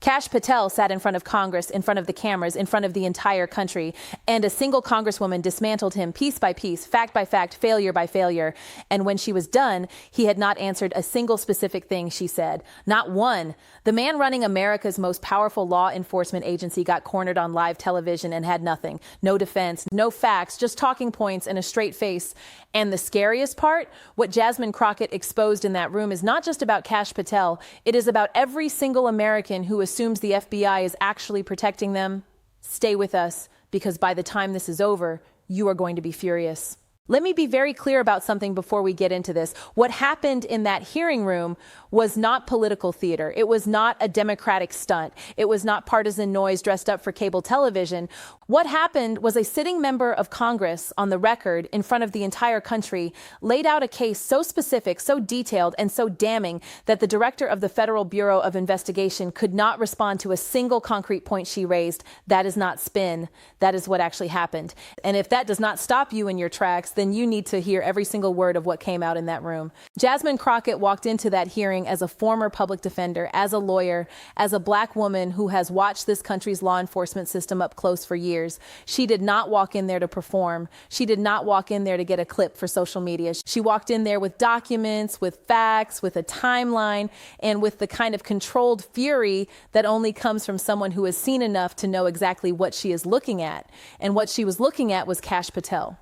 Kash Patel sat in front of Congress, in front of the cameras, in front of the entire country, and a single congresswoman dismantled him piece by piece, fact by fact, failure by failure. And when she was done, he had not answered a single specific thing she said. Not one. The man running America's most powerful law enforcement agency got cornered on live television and had nothing. No defense, no facts, just talking points and a straight face. And the scariest part, what Jasmine Crockett exposed in that room is not just about Kash Patel. It is about every single American who assumes the FBI is actually protecting them. Stay with us, because by the time this is over, you are going to be furious. Let me be very clear about something before we get into this. What happened in that hearing room was not political theater. It was not a Democratic stunt. It was not partisan noise dressed up for cable television. What happened was a sitting member of Congress on the record in front of the entire country laid out a case so specific, so detailed, and so damning that the director of the Federal Bureau of Investigation could not respond to a single concrete point she raised. That is not spin. That is what actually happened. And if that does not stop you in your tracks, then you need to hear every single word of what came out in that room. Jasmine Crockett walked into that hearing as a former public defender, as a lawyer, as a black woman who has watched this country's law enforcement system up close for years. She did not walk in there to perform. She did not walk in there to get a clip for social media. She walked in there with documents, with facts, with a timeline, and with the kind of controlled fury that only comes from someone who has seen enough to know exactly what she is looking at. And what she was looking at was Kash Patel,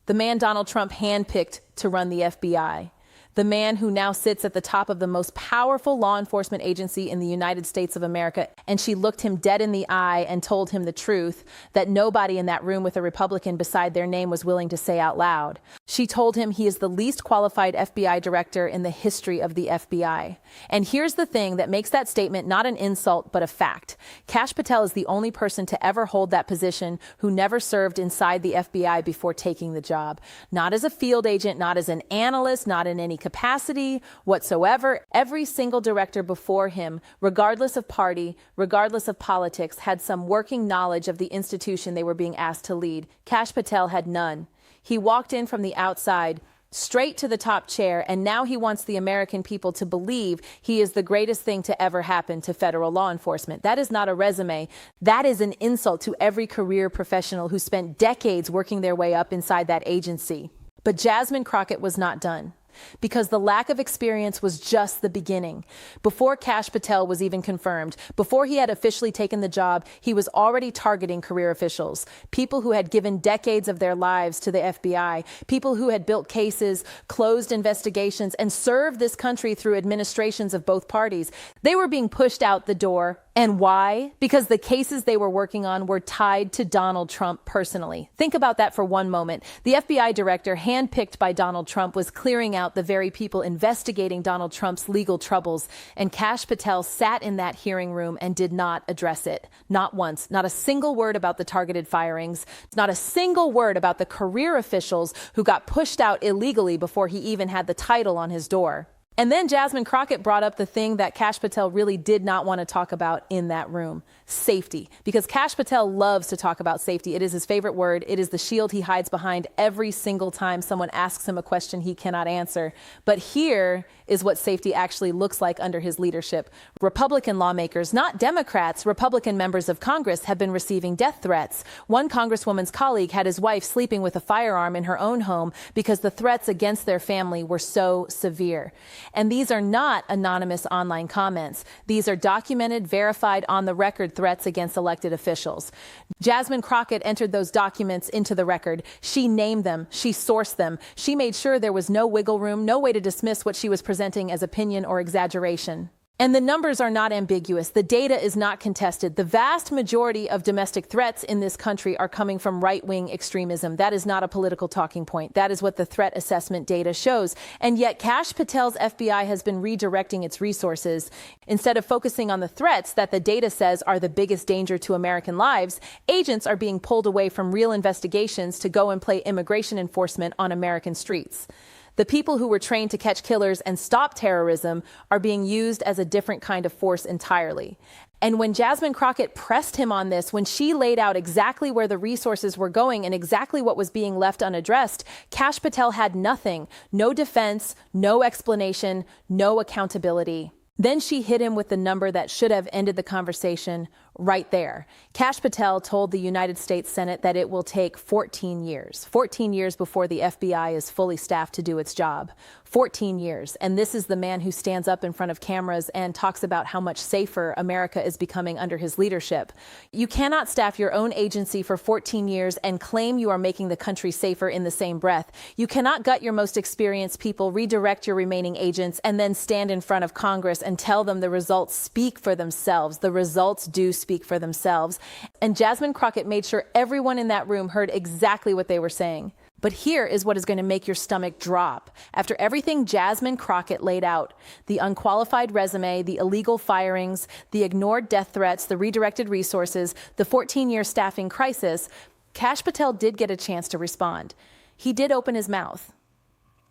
the man Donald Trump handpicked to run the FBI, the man who now sits at the top of the most powerful law enforcement agency in the United States of America. And she looked him dead in the eye and told him the truth that nobody in that room with a Republican beside their name was willing to say out loud. She told him he is the least qualified FBI director in the history of the FBI. And here's the thing that makes that statement not an insult, but a fact. Kash Patel is the only person to ever hold that position who never served inside the FBI before taking the job. Not as a field agent, not as an analyst, not in any capacity whatsoever. Every single director before him, regardless of party, regardless of politics, had some working knowledge of the institution they were being asked to lead. Kash Patel had none. He walked in from the outside, straight to the top chair, and now he wants the American people to believe he is the greatest thing to ever happen to federal law enforcement. That is not a resume. That is an insult to every career professional who spent decades working their way up inside that agency. But Jasmine Crockett was not done, because the lack of experience was just the beginning. Before Kash Patel was even confirmed, before he had officially taken the job, he was already targeting career officials, people who had given decades of their lives to the FBI, people who had built cases, closed investigations, and served this country through administrations of both parties. They were being pushed out the door. And why? Because the cases they were working on were tied to Donald Trump personally. Think about that for one moment. The FBI director, handpicked by Donald Trump, was clearing out the very people investigating Donald Trump's legal troubles. And Kash Patel sat in that hearing room and did not address it. Not once. Not a single word about the targeted firings. Not a single word about the career officials who got pushed out illegally before he even had the title on his door. And then Jasmine Crockett brought up the thing that Kash Patel really did not want to talk about in that room: safety. Because Kash Patel loves to talk about safety. It is his favorite word. It is the shield he hides behind every single time someone asks him a question he cannot answer. But here is what safety actually looks like under his leadership. Republican lawmakers, not Democrats, Republican members of Congress, have been receiving death threats. One congresswoman's colleague had his wife sleeping with a firearm in her own home because the threats against their family were so severe. And these are not anonymous online comments. These are documented, verified, on-the-record threats against elected officials. Jasmine Crockett entered those documents into the record. She named them. She sourced them. She made sure there was no wiggle room, no way to dismiss what she was presenting as opinion or exaggeration. And the numbers are not ambiguous. The data is not contested. The vast majority of domestic threats in this country are coming from right-wing extremism. That is not a political talking point. That is what the threat assessment data shows. And yet Kash Patel's FBI has been redirecting its resources. Instead of focusing on the threats that the data says are the biggest danger to American lives, agents are being pulled away from real investigations to go and play immigration enforcement on American streets. The people who were trained to catch killers and stop terrorism are being used as a different kind of force entirely. And when Jasmine Crockett pressed him on this, when she laid out exactly where the resources were going and exactly what was being left unaddressed, Kash Patel had nothing. No defense, no explanation, no accountability. Then she hit him with the number that should have ended the conversation right there. Kash Patel told the United States Senate that it will take 14 years. 14 years before the FBI is fully staffed to do its job. 14 years. And this is the man who stands up in front of cameras and talks about how much safer America is becoming under his leadership. You cannot staff your own agency for 14 years and claim you are making the country safer in the same breath. You cannot gut your most experienced people, redirect your remaining agents, and then stand in front of Congress and tell them the results speak for themselves. The results do speak for themselves. And Jasmine Crockett made sure everyone in that room heard exactly what they were saying. But here is what is going to make your stomach drop. After everything Jasmine Crockett laid out, the unqualified resume, the illegal firings, the ignored death threats, the redirected resources, the 14-year staffing crisis, Kash Patel did get a chance to respond. He did open his mouth.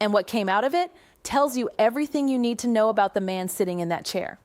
And what came out of it tells you everything you need to know about the man sitting in that chair.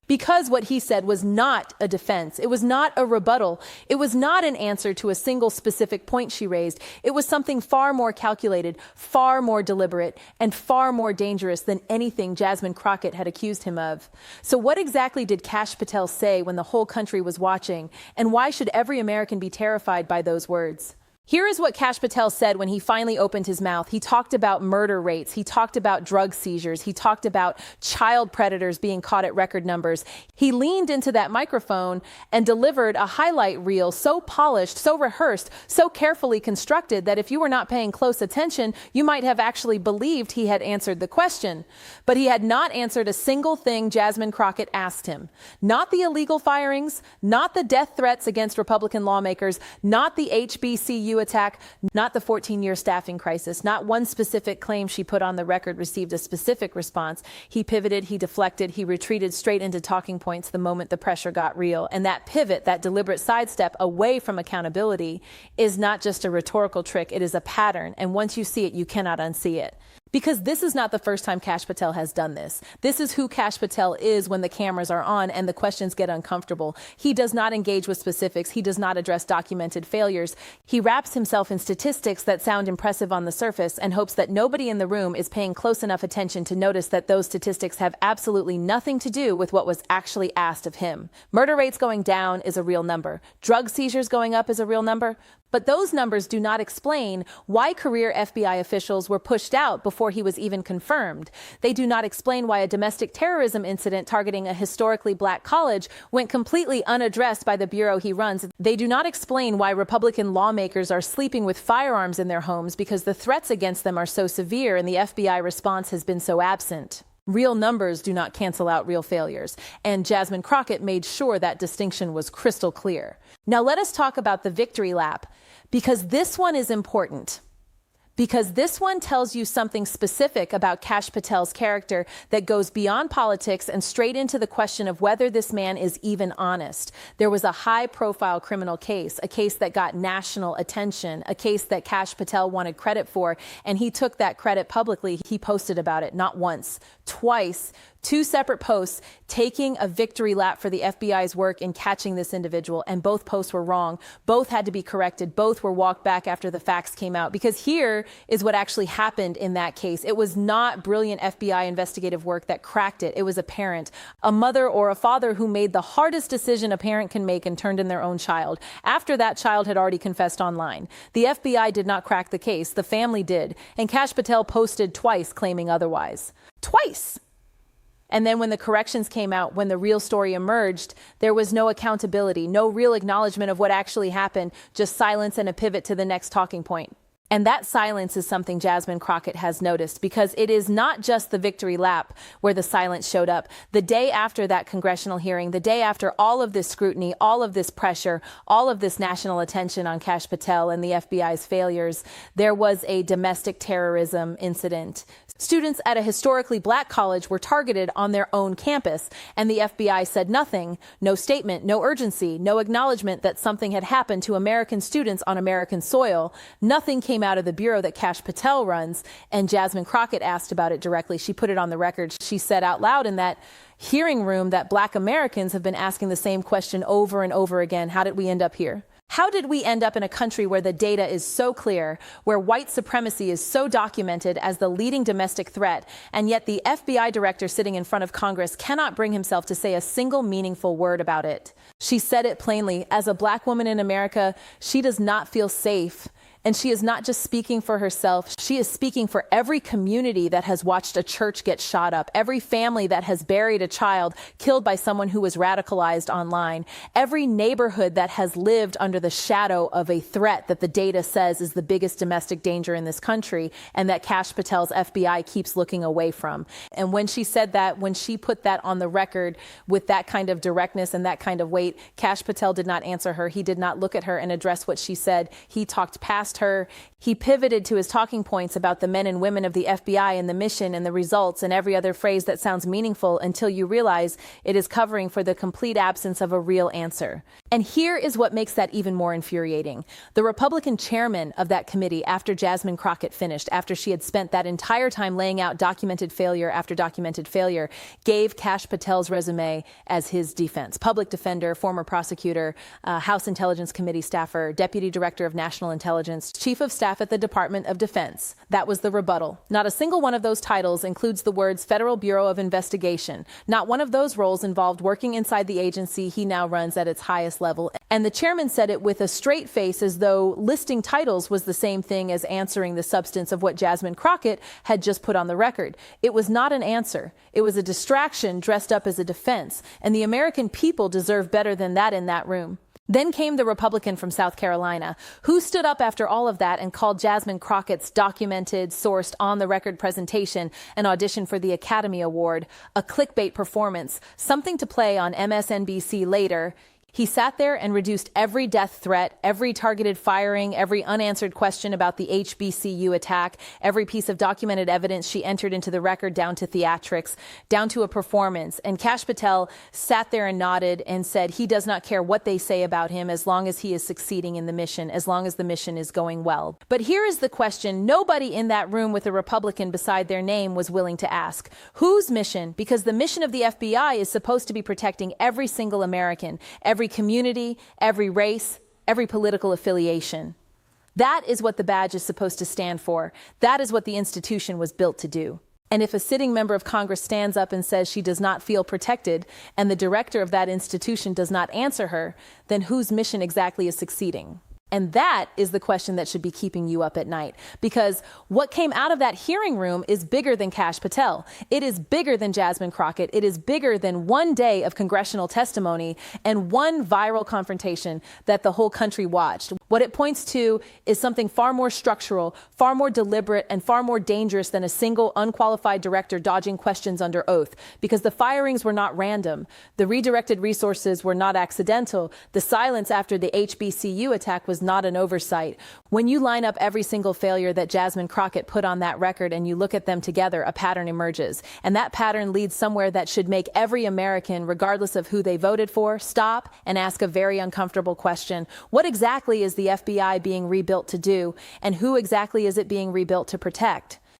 Because what he said was not a defense. It was not a rebuttal. It was not an answer to a single specific point she raised. It was something far more calculated, far more deliberate, and far more dangerous than anything Jasmine Crockett had accused him of. So what exactly did Kash Patel say when the whole country was watching? And why should every American be terrified by those words? Here is what Kash Patel said when he finally opened his mouth. He talked about murder rates. He talked about drug seizures. He talked about child predators being caught at record numbers. He leaned into that microphone and delivered a highlight reel so polished, so rehearsed, so carefully constructed that if you were not paying close attention, you might have actually believed he had answered the question. But he had not answered a single thing Jasmine Crockett asked him. Not the illegal firings, not the death threats against Republican lawmakers, not the HBCU attack, not the 14-year staffing crisis. Not one specific claim she put on the record received a specific response. He pivoted, he deflected, he retreated straight into talking points the moment the pressure got real. And that pivot, that deliberate sidestep away from accountability is not just a rhetorical trick, it is a pattern. And once you see it, you cannot unsee it. Because this is not the first time Kash Patel has done this. This is who Kash Patel is when the cameras are on and the questions get uncomfortable. He does not engage with specifics. He does not address documented failures. He wraps himself in statistics that sound impressive on the surface and hopes that nobody in the room is paying close enough attention to notice that those statistics have absolutely nothing to do with what was actually asked of him. Murder rates going down is a real number. Drug seizures going up is a real number. But those numbers do not explain why career FBI officials were pushed out before he was even confirmed. They do not explain why a domestic terrorism incident targeting a historically black college went completely unaddressed by the bureau he runs. They do not explain why Republican lawmakers are sleeping with firearms in their homes because the threats against them are so severe and the FBI response has been so absent. Real numbers do not cancel out real failures, and Jasmine Crockett made sure that distinction was crystal clear. Now let us talk about the victory lap, because this one is important. Because this one tells you something specific about Kash Patel's character that goes beyond politics and straight into the question of whether this man is even honest. There was a high-profile criminal case, a case that got national attention, a case that Kash Patel wanted credit for, and he took that credit publicly. He posted about it not once, twice, 2 separate posts taking a victory lap for the FBI's work in catching this individual, and both posts were wrong. Both had to be corrected. Both were walked back after the facts came out, because here is what actually happened in that case. It was not brilliant FBI investigative work that cracked it. It was a parent, a mother or a father who made the hardest decision a parent can make and turned in their own child after that child had already confessed online. The FBI did not crack the case. The family did. And Kash Patel posted twice claiming otherwise. Twice! And then when the corrections came out, when the real story emerged, there was no accountability, no real acknowledgement of what actually happened, just silence and a pivot to the next talking point. And that silence is something Jasmine Crockett has noticed, because it is not just the victory lap where the silence showed up. The day after that congressional hearing, the day after all of this scrutiny, all of this pressure, all of this national attention on Kash Patel and the FBI's failures, there was a domestic terrorism incident. Students at a historically black college were targeted on their own campus, and the FBI said nothing, no statement, no urgency, no acknowledgement that something had happened to American students on American soil. Nothing came out of the bureau that Kash Patel runs, and Jasmine Crockett asked about it directly. She put it on the record. She said out loud in that hearing room that Black Americans have been asking the same question over and over again. How did we end up here? How did we end up in a country where the data is so clear, where white supremacy is so documented as the leading domestic threat, and yet the FBI director sitting in front of Congress cannot bring himself to say a single meaningful word about it? She said it plainly. As a black woman in America, she does not feel safe. And she is not just speaking for herself, she is speaking for every community that has watched a church get shot up, every family that has buried a child killed by someone who was radicalized online, every neighborhood that has lived under the shadow of a threat that the data says is the biggest domestic danger in this country and that Kash Patel's FBI keeps looking away from. And when she said that, when she put that on the record with that kind of directness and that kind of weight, Kash Patel did not answer her. He did not look at her and address what she said. He talked past her. He pivoted to his talking points about the men and women of the FBI and the mission and the results and every other phrase that sounds meaningful until you realize it is covering for the complete absence of a real answer. And here is what makes that even more infuriating. The Republican chairman of that committee, after Jasmine Crockett finished, after she had spent that entire time laying out documented failure after documented failure, gave Kash Patel's resume as his defense. Public defender, former prosecutor, House Intelligence Committee staffer, deputy director of national intelligence, chief of staff at the Department of Defense. That was the rebuttal. Not a single one of those titles includes the words Federal Bureau of Investigation. Not one of those roles involved working inside the agency he now runs at its highest level. And the chairman said it with a straight face, as though listing titles was the same thing as answering the substance of what Jasmine Crockett had just put on the record. It was not an answer. It was a distraction dressed up as a defense. And the American people deserve better than that in that room. Then came the Republican from South Carolina, who stood up after all of that and called Jasmine Crockett's documented, sourced, on-the-record presentation an audition for the Academy Award, a clickbait performance, something to play on MSNBC later. He sat there and reduced every death threat, every targeted firing, every unanswered question about the HBCU attack, every piece of documented evidence she entered into the record down to theatrics, down to a performance. And Kash Patel sat there and nodded and said he does not care what they say about him as long as he is succeeding in the mission, as long as the mission is going well. But here is the question nobody in that room with a Republican beside their name was willing to ask. Whose mission? Because the mission of the FBI is supposed to be protecting every single American, every community, every race, every political affiliation. That is what the badge is supposed to stand for. That is what the institution was built to do. And if a sitting member of Congress stands up and says she does not feel protected, and the director of that institution does not answer her, then whose mission exactly is succeeding? And that is the question that should be keeping you up at night, because what came out of that hearing room is bigger than Kash Patel. It is bigger than Jasmine Crockett. It is bigger than one day of congressional testimony and one viral confrontation that the whole country watched. What it points to is something far more structural, far more deliberate, and far more dangerous than a single unqualified director dodging questions under oath, because the firings were not random. The redirected resources were not accidental. The silence after the HBCU attack was not an oversight. When you line up every single failure that Jasmine Crockett put on that record and you look at them together, a pattern emerges. And that pattern leads somewhere that should make every American, regardless of who they voted for, stop and ask a very uncomfortable question. What exactly is the FBI being rebuilt to do? And who exactly is it being rebuilt to protect?